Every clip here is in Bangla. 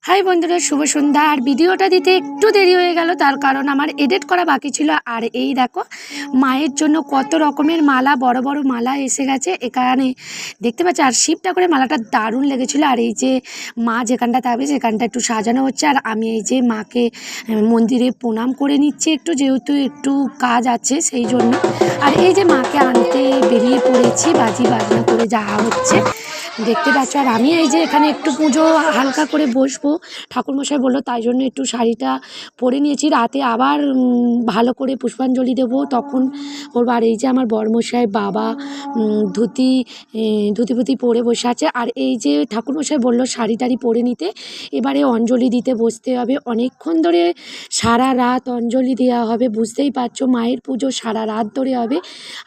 হাই বন্ধুরা, শুভ সন্ধ্যা। আর ভিডিওটা দিতে একটু দেরি হয়ে গেল, তার কারণ আমার এডিট করা বাকি ছিল। আর এই দেখো মায়ের জন্য কত রকমের মালা, বড় বড় মালা এসে গেছে এখানে দেখতে পাচ্ছি। আর শিবটা করে মালাটা দারুণ লেগেছিলো। আর এই যে মা যেখানটা থাকবে সেখানটা একটু সাজানো হচ্ছে। আর আমি এই যে মাকে মন্দিরে প্রণাম করে নিচ্ছি একটু, যেহেতু একটু কাজ আছে সেই জন্য। আর এই যে মাকে আনতে বেরিয়ে পড়েছি, বাজি বাজনা করে যাওয়া হচ্ছে দেখতে পাচ্ছ। আর আমি এই যে এখানে একটু পুজো হালকা করে বসবো, ঠাকুরমশাই বললো, তাই জন্য একটু শাড়িটা পরে নিয়েছি। রাতে আবার ভালো করে পুষ্পাঞ্জলি দেবো তখন করবো। আর এই যে আমার বরমশাই বাবা ধুতি পরে বসে আছে। আর এই যে ঠাকুরমশাই বললো শাড়ি টাড়ি পরে নিতে, এবারে অঞ্জলি দিতে বসতে হবে। অনেকক্ষণ ধরে সারা রাত অঞ্জলি দেওয়া হবে, বুঝতেই পারছো মায়ের পুজো সারা রাত ধরে হবে।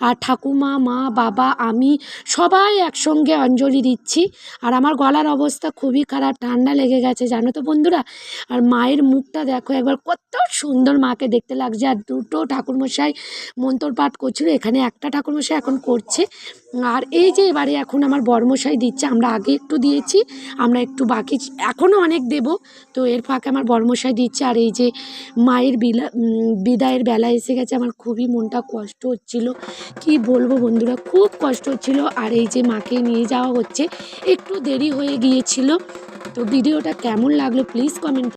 আর ঠাকুমা, মা, বাবা, আমি সবাই একসঙ্গে অঞ্জলি দিচ্ছি। আর আমার গলার অবস্থা খুবই খারাপ, ঠান্ডা লেগে গেছে জানো তো বন্ধুরা। আর মায়ের মুখটা দেখো একবার, কত সুন্দর মাকে দেখতে লাগছে। আর দুটো ঠাকুরমশাই মন্ত্র পাঠ করছিল, এখানে একটা ঠাকুরমশাই এখন করছে। আর এই যে এবারে এখন আমার বরমশাই দিচ্ছে, আমরা আগে একটু দিয়েছি, আমরা একটু বাকি এখনও অনেক দেব। তো এর ফাঁকে আমার বরমশাই দিচ্ছে। আর এই যে মায়ের বিদায়ের বেলা এসে গেছে, আমার খুবই মনটা কষ্ট হচ্ছিল, কি বলবো বন্ধুরা, খুব কষ্ট হচ্ছিল। আর এই যে মাকে নিয়ে যাওয়া হচ্ছে, একটু দেরি হয়ে গিয়েছিল। তো ভিডিওটা কেমন লাগলো প্লিজ কমেন্ট